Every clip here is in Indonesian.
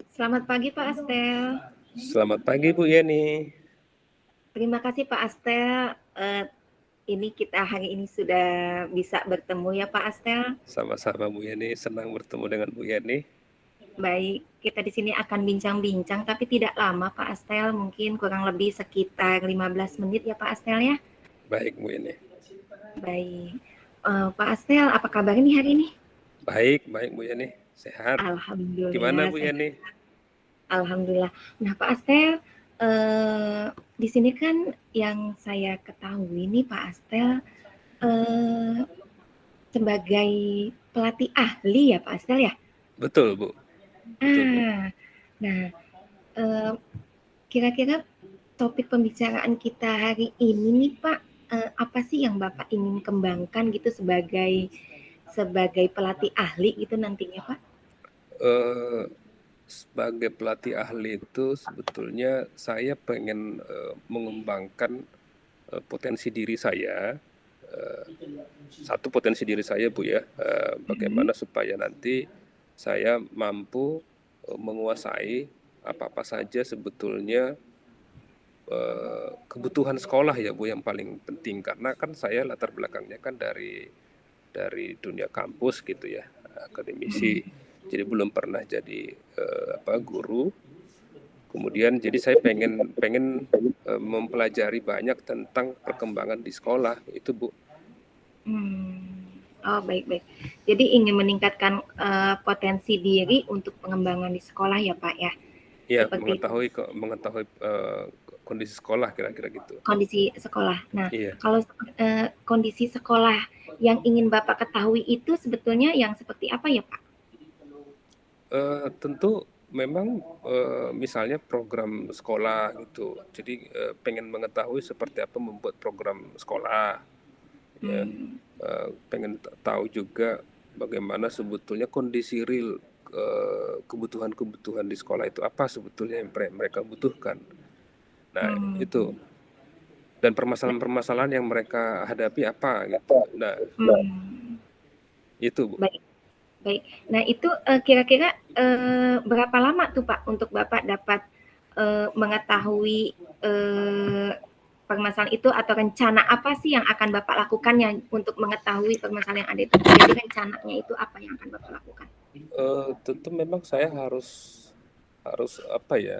Selamat pagi Pak Astel. Selamat pagi Bu Yeni. Terima kasih Pak Astel. Ini kita hari ini sudah bisa bertemu ya Pak Astel. Sama-sama Bu Yeni, senang bertemu dengan Bu Yeni. Baik, kita di sini akan bincang-bincang tapi tidak lama Pak Astel, mungkin kurang lebih sekitar 15 menit ya Pak Astel ya. Baik Bu Yeni. Baik. Pak Astel, apa kabar nih hari ini? Baik Bu Yeni. Sehat. Gimana Alhamdulillah Bu sehat. Yeni? Alhamdulillah. Nah Pak Astel, di sini kan yang saya ketahui nih Pak Astel, sebagai pelatih ahli ya Pak Astel ya? Betul Bu. Betul Bu. Nah, kira-kira topik pembicaraan kita hari ini nih Pak, apa sih yang Bapak ingin kembangkan gitu sebagai pelatih ahli gitu nantinya Pak? Sebagai pelatih ahli itu sebetulnya saya pengen mengembangkan potensi diri saya. Satu potensi diri saya Bu ya, bagaimana supaya nanti saya mampu menguasai apa-apa saja sebetulnya kebutuhan sekolah ya Bu yang paling penting, karena kan saya latar belakangnya kan dari dunia kampus gitu ya, akademisi. Jadi belum pernah jadi guru. Kemudian jadi saya pengen mempelajari banyak tentang perkembangan di sekolah itu Bu. Oh baik-baik. Jadi ingin meningkatkan potensi diri untuk pengembangan di sekolah ya Pak ya. Ya, Seperti mengetahui kondisi sekolah kira-kira gitu. kondisi sekolah. Nah, Iya. kalau kondisi sekolah yang ingin Bapak ketahui itu sebetulnya yang seperti apa ya Pak? Tentu memang misalnya program sekolah gitu. Jadi pengen mengetahui seperti apa membuat program sekolah. Ya, pengen tahu juga bagaimana sebetulnya kondisi real kebutuhan-kebutuhan di sekolah itu apa sebetulnya yang mereka butuhkan. Nah, itu dan permasalahan-permasalahan yang mereka hadapi apa gitu. Nah, itu Bu. Baik, baik. Nah itu kira-kira berapa lama tuh Pak untuk Bapak dapat mengetahui permasalahan itu atau rencana apa sih yang akan Bapak lakukan yang untuk mengetahui permasalahan yang ada itu? Jadi rencananya itu apa yang akan Bapak lakukan? Tentu memang saya harus apa ya,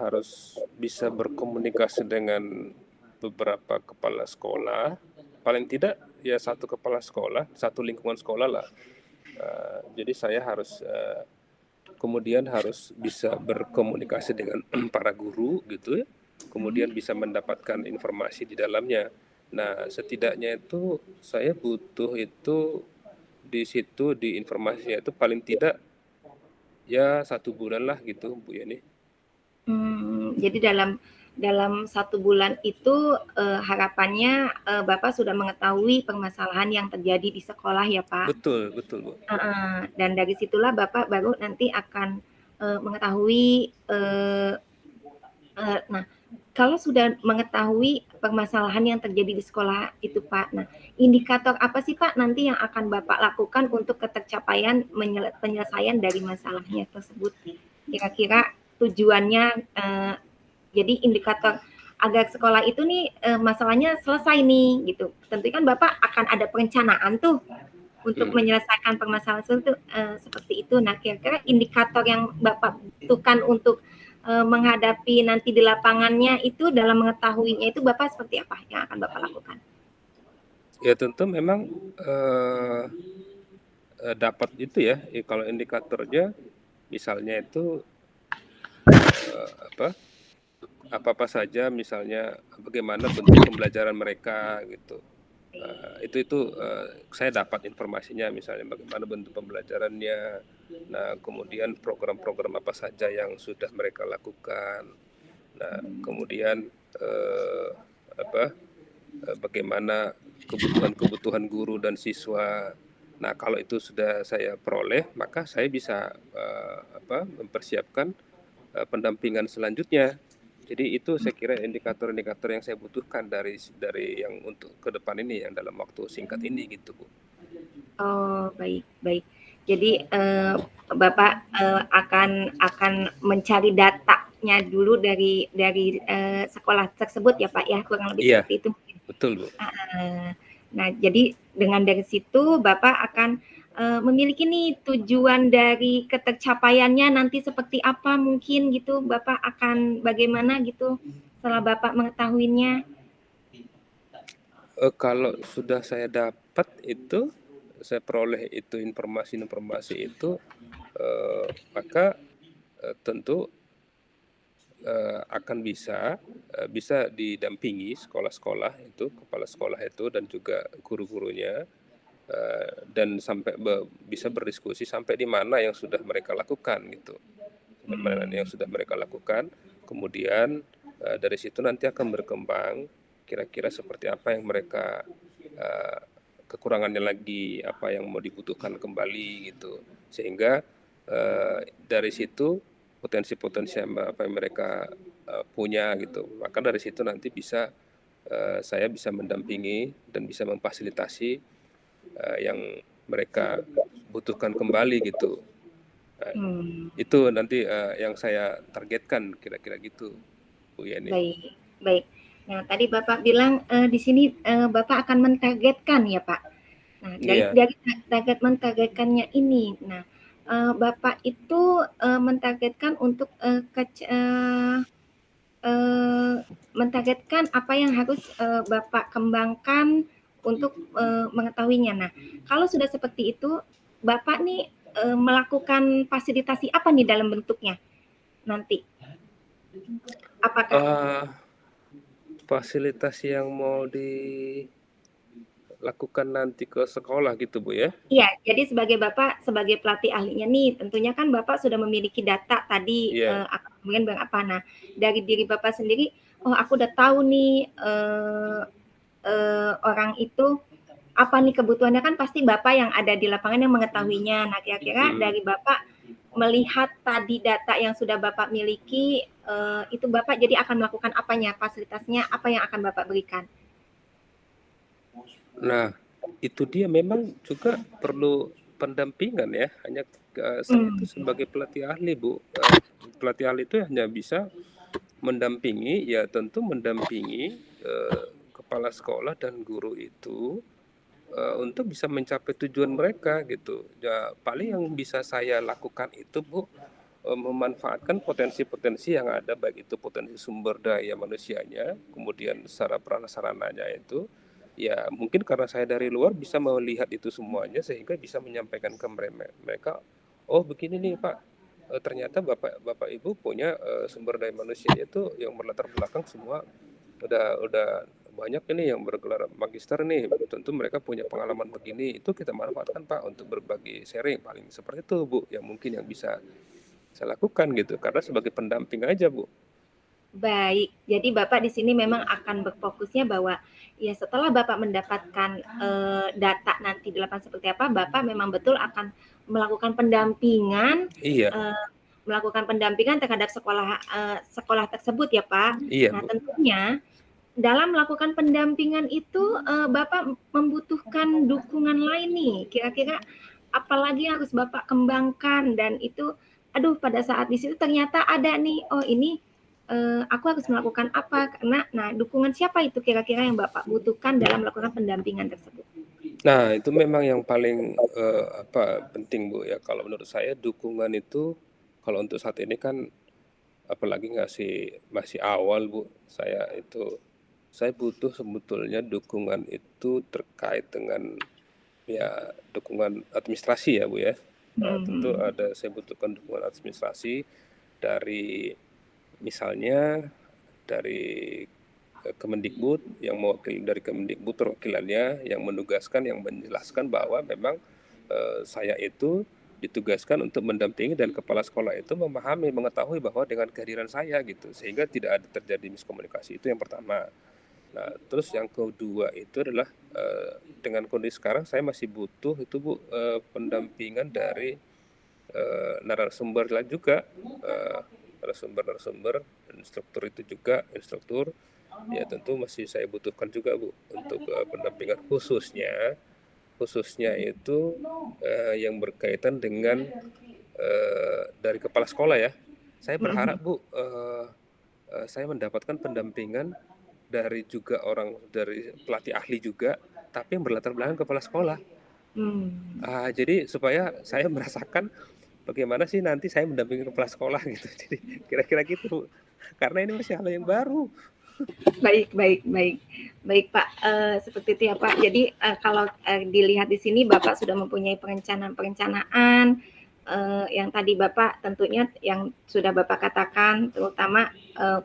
harus bisa berkomunikasi dengan beberapa kepala sekolah, paling tidak ya satu kepala sekolah, satu lingkungan sekolah lah. Jadi saya harus kemudian harus bisa berkomunikasi dengan para guru gitu ya, kemudian bisa mendapatkan informasi di dalamnya. Nah, setidaknya itu saya butuh itu di situ di informasinya itu paling tidak ya 1 bulan lah gitu Bu Yani. Jadi dalam 1 bulan itu harapannya Bapak sudah mengetahui permasalahan yang terjadi di sekolah ya Pak? Betul Bu. Dan dari situlah Bapak baru nanti akan mengetahui. Nah, kalau sudah mengetahui permasalahan yang terjadi di sekolah itu Pak, nah indikator apa sih Pak nanti yang akan Bapak lakukan untuk ketercapaian penyelesaian dari masalahnya tersebut? Kira-kira tujuannya, jadi indikator agar sekolah itu nih masalahnya selesai nih gitu. Tentu kan Bapak akan ada perencanaan tuh untuk menyelesaikan permasalahan seperti itu. Nah, kira-kira indikator yang Bapak butuhkan untuk menghadapi nanti di lapangannya itu dalam mengetahuinya itu Bapak seperti apa yang akan Bapak lakukan? Ya tentu memang dapat itu ya, kalau indikatornya misalnya itu apa saja, misalnya bagaimana bentuk pembelajaran mereka gitu. Itu saya dapat informasinya, misalnya bagaimana bentuk pembelajarannya. Nah, kemudian program-program apa saja yang sudah mereka lakukan. Nah, kemudian bagaimana kebutuhan-kebutuhan guru dan siswa. Nah, kalau itu sudah saya peroleh, maka saya bisa mempersiapkan pendampingan selanjutnya. Jadi itu saya kira indikator-indikator yang saya butuhkan dari yang untuk ke depan ini, yang dalam waktu singkat ini gitu Bu. Oh, baik, baik. Jadi Bapak akan mencari datanya dulu dari sekolah tersebut ya Pak ya, kurang lebih Iya, seperti itu mungkin. betul Bu. Nah, jadi dengan dari situ Bapak akan memiliki nih tujuan dari ketercapaiannya nanti seperti apa mungkin gitu, Bapak akan bagaimana gitu setelah Bapak mengetahuinya? Kalau sudah saya dapat itu, saya peroleh itu informasi-informasi itu, maka tentu akan bisa didampingi sekolah-sekolah itu, kepala sekolah itu dan juga guru-gurunya, dan sampai bisa berdiskusi sampai di mana yang sudah mereka lakukan gitu. Sampai mana yang sudah mereka lakukan, kemudian dari situ nanti akan berkembang kira-kira seperti apa yang mereka kekurangannya lagi, apa yang mau dibutuhkan kembali gitu. Sehingga dari situ potensi-potensi apa yang mereka punya gitu. Maka dari situ nanti saya bisa mendampingi dan bisa memfasilitasi yang mereka butuhkan kembali gitu. Itu nanti yang saya targetkan kira-kira gitu, Bu Yani. Baik, baik. Nah, tadi Bapak bilang di sini Bapak akan mentargetkan ya Pak. Nah, Iya. dari target mentargetkannya ini, nah Bapak itu mentargetkan untuk mentargetkan apa yang harus Bapak kembangkan untuk mengetahuinya. Nah, kalau sudah seperti itu, Bapak nih melakukan fasilitasi apa nih dalam bentuknya nanti? Apakah Fasilitas yang mau dilakukan nanti ke sekolah gitu Bu ya? Iya, jadi sebagai Bapak, sebagai pelatih ahlinya nih, tentunya kan Bapak sudah memiliki data tadi, Iya. kemudian berapa. Nah, dari diri Bapak sendiri, oh aku udah tahu nih orang itu apa nih kebutuhannya, kan pasti Bapak yang ada di lapangan yang mengetahuinya. Nah, kira-kira dari Bapak melihat tadi data yang sudah Bapak miliki, itu Bapak jadi akan melakukan apanya, fasilitasnya apa yang akan Bapak berikan? Nah, itu dia memang juga perlu pendampingan ya. Hanya saya itu sebagai pelatih ahli Bu. Pelatih ahli itu hanya bisa mendampingi, ya tentu mendampingi kepala sekolah dan guru itu untuk bisa mencapai tujuan mereka gitu. Ya, paling yang bisa saya lakukan itu Bu, memanfaatkan potensi-potensi yang ada, baik itu potensi sumber daya manusianya, kemudian sarana prasarananya itu, ya mungkin karena saya dari luar bisa melihat itu semuanya sehingga bisa menyampaikan ke mereka, oh begini nih Pak, ternyata Bapak Ibu punya sumber daya manusianya itu yang berlatar belakang semua udah banyak ini yang bergelar magister nih, tentu mereka punya pengalaman begini, itu kita manfaatkan Pak untuk berbagi sharing, paling seperti itu Bu, yang mungkin yang bisa saya lakukan gitu, karena sebagai pendamping aja Bu. Baik, jadi Bapak di sini memang akan berfokusnya bahwa ya setelah Bapak mendapatkan data nanti di lapangan seperti apa, Bapak memang betul akan melakukan pendampingan, Iya, melakukan pendampingan terhadap sekolah tersebut ya Pak. iya Nah Bu. tentunya dalam melakukan pendampingan itu Bapak membutuhkan dukungan lain nih. Kira-kira apalagi yang harus Bapak kembangkan dan itu, aduh pada saat di situ ternyata ada nih, oh ini aku harus melakukan apa karena nah dukungan siapa itu kira-kira yang Bapak butuhkan dalam melakukan pendampingan tersebut? Nah, itu memang yang paling penting Bu ya. Kalau menurut saya dukungan itu kalau untuk saat ini kan apalagi masih awal Bu. Saya butuh sebetulnya dukungan itu terkait dengan ya dukungan administrasi ya Bu ya. Tentu Mhm. saya butuhkan dukungan administrasi dari misalnya dari Kemendikbud, yang mewakili dari Kemendikbud perwakilannya yang menugaskan, yang menjelaskan bahwa memang saya itu ditugaskan untuk mendampingi dan kepala sekolah itu memahami, mengetahui bahwa dengan kehadiran saya gitu, sehingga tidak ada terjadi miskomunikasi, itu yang pertama. Nah, terus yang kedua itu adalah dengan kondisi sekarang saya masih butuh itu Bu, pendampingan dari narasumber lain juga, narasumber instruktur itu juga, ya tentu masih saya butuhkan juga Bu untuk pendampingan khususnya khususnya itu yang berkaitan dengan dari kepala sekolah ya. Saya berharap Mhm. Bu, saya mendapatkan pendampingan dari pelatih ahli juga, tapi yang berlatar belakang kepala sekolah. Mmm. Jadi supaya saya merasakan bagaimana sih nanti saya mendampingi kepala sekolah gitu. Jadi kira-kira gitu, Bu. Karena ini masih hal yang baru. Baik baik baik. Baik, Pak, seperti itu ya, Pak. Jadi, kalau, dilihat di sini Bapak sudah mempunyai perencanaan-perencanaan, yang tadi Bapak tentunya yang sudah Bapak katakan, terutama,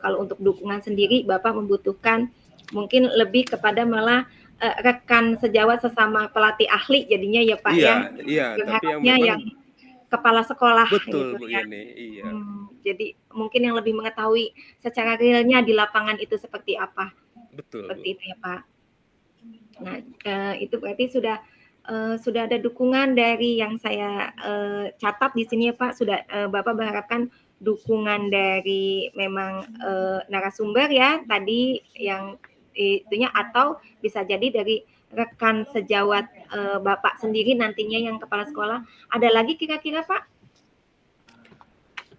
kalau untuk dukungan sendiri Bapak membutuhkan mungkin lebih kepada malah, rekan sejawat sesama pelatih ahli jadinya ya, Pak, Iya ya. iya, tapi yang Berharapnya memang yang kepala sekolah betul, gitu Bu ya. Yeni, iya, Jadi mungkin yang lebih mengetahui secara realnya di lapangan itu seperti apa, betul, Bu. seperti itu ya, Pak. Nah, itu berarti sudah ada dukungan dari yang saya, catat di sini ya, Pak, sudah, Bapak mengharapkan dukungan dari memang, narasumber ya tadi yang itunya atau bisa jadi dari rekan sejawat, Bapak sendiri nantinya yang kepala sekolah. Ada lagi kira-kira, Pak?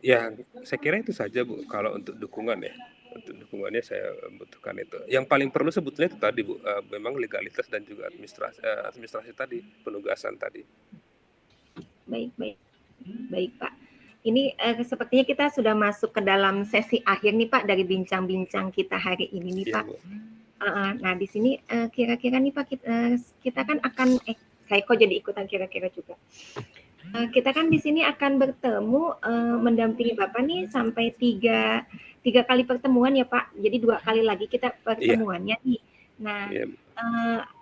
Ya, saya kira itu saja, Bu, kalau untuk dukungan ya. Untuk dukungannya saya butuhkan itu. Yang paling perlu sebetulnya itu tadi, Bu, memang legalitas dan juga administrasi tadi, penugasan tadi. Baik baik. Baik, Pak. Ini, sepertinya kita sudah masuk ke dalam sesi akhir nih, Pak, dari bincang-bincang kita hari ini nih, Iya, Pak. Bu. Heeh. Nah, di sini, kira-kira nih, Pak, kita kan akan saya kok jadi ikutan kira-kira juga. Kita kan di sini akan bertemu, mendampingi Bapak nih sampai tiga kali pertemuan ya, Pak. Jadi 2 kali lagi kita Iya, pertemuannya nih. Nah, iya.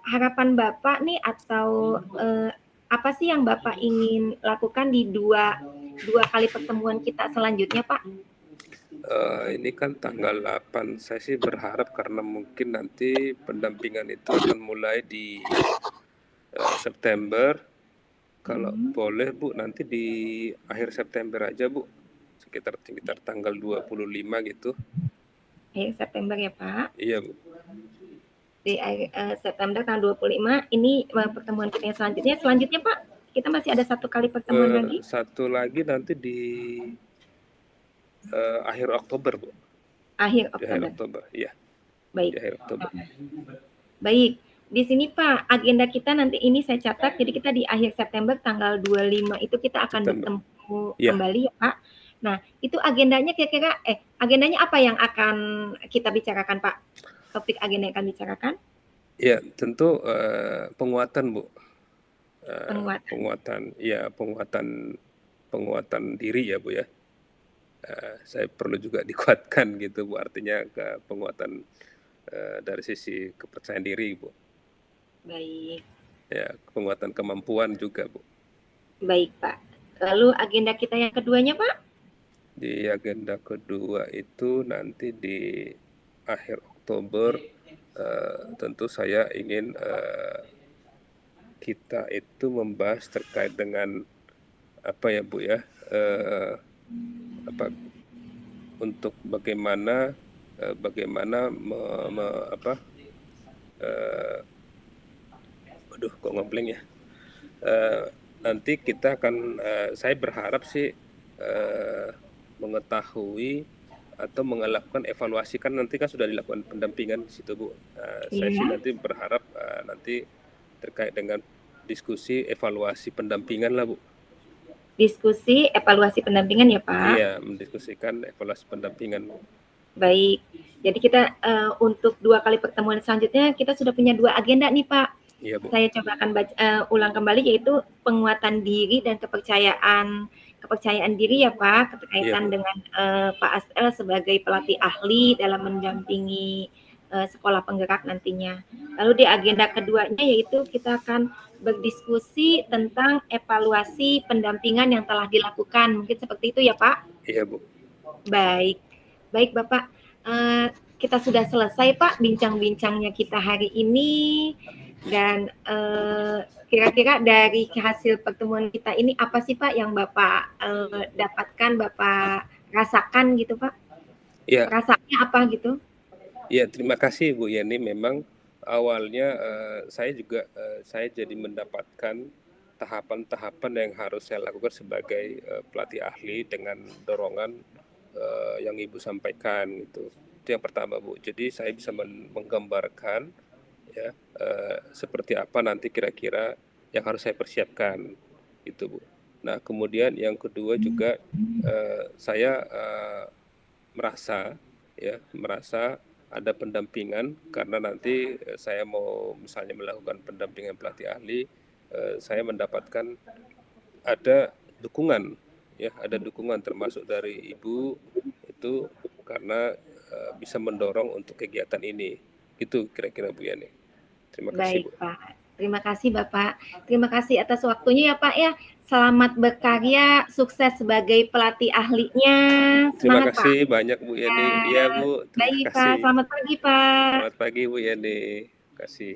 harapan Bapak nih atau, apa sih yang Bapak ingin lakukan di dua kali pertemuan kita selanjutnya, Pak? Ini kan tanggal 8, saya sih berharap karena mungkin nanti pendampingan itu akan mulai di September. Kalau Mhm. boleh Bu, nanti di akhir September aja Bu, sekitar sekitar tanggal 25 gitu. Akhir September ya, Pak. Iya Bu. Di akhir, September tanggal 25 ini, pertemuan kita yang selanjutnya, Pak, kita masih ada satu kali pertemuan lagi? Satu lagi nanti di akhir Oktober Bu, Akhir di akhir Oktober. Oktober, iya di Baik. akhir Oktober. Baik. Di sini, Pak, agenda kita nanti ini saya catat, jadi kita di akhir September tanggal 25 itu kita akan September. bertemu Iya, kembali ya, Pak. Nah, itu agendanya kira-kira agendanya apa yang akan kita bicarakan, Pak? Topik agenda yang akan bicarakan? iya tentu penguatan Bu, Penguatan. penguatan penguatan diri ya Bu ya. Saya perlu juga dikuatkan gitu Bu, artinya ke penguatan dari sisi kepercayaan diri Bu, Baik. ya penguatan kemampuan juga Bu. Baik, Pak. Lalu agenda kita yang keduanya, Pak? Di agenda kedua itu nanti di akhir Oktober tentu saya ingin kita itu membahas terkait dengan apa ya Bu ya, apa untuk bagaimana bagaimana aduh kok ngebleng ya. Nanti kita akan saya berharap sih mengetahui atau melakukan evaluasi, kan nanti kan sudah dilakukan pendampingan di situ Bu. Saya sih Iya. nanti berharap nanti terkait dengan diskusi evaluasi pendampingan lah Bu. Diskusi evaluasi pendampingan ya, Pak? Iya, mendiskusikan evaluasi pendampingan Bu. Baik. Jadi kita, untuk 2 kali pertemuan selanjutnya kita sudah punya 2 agenda nih, Pak. Iya Bu. Saya coba akan ulang kembali yaitu penguatan diri dan kepercayaan diri ya, Pak, Iya berkaitan Bu. dengan, Pak Asel sebagai pelatih ahli dalam mendampingi, sekolah penggerak nantinya. Lalu di agenda keduanya yaitu kita akan berdiskusi tentang evaluasi pendampingan yang telah dilakukan, mungkin seperti itu ya, Pak? Iya Bu. Baik. Baik, Bapak, kita sudah selesai, Pak, bincang-bincangnya kita hari ini dan, kira-kira dari hasil pertemuan kita ini apa sih, Pak, yang Bapak, dapatkan, Bapak rasakan gitu, Pak? Iya, Perasaannya apa gitu? iya terima kasih Bu Yeni, memang awalnya saya jadi mendapatkan tahapan-tahapan yang harus saya lakukan sebagai pelatih ahli dengan dorongan yang Ibu sampaikan gitu. Itu yang pertama, Bu. Jadi saya bisa menggambarkan ya seperti apa nanti kira-kira yang harus saya persiapkan gitu, Bu. Nah, kemudian yang kedua juga saya merasa ada pendampingan karena nanti saya mau misalnya melakukan pendampingan pelatih ahli, saya mendapatkan ada dukungan ya, ada dukungan termasuk dari Ibu itu karena bisa mendorong untuk kegiatan ini. Itu kira-kira Bu Yani. Terima kasih, Baik, Bu. Pak. Terima kasih, Bapak. Terima kasih atas waktunya ya, Pak ya. Selamat berkarya, sukses sebagai pelatih ahlinya. Terima Semangat, Pak. kasih banyak Bu Ya, Yani. Iya, Bu. Terima baik, Pak. kasih. Selamat pagi, Pak. Selamat pagi Bu Yani. Terima kasih.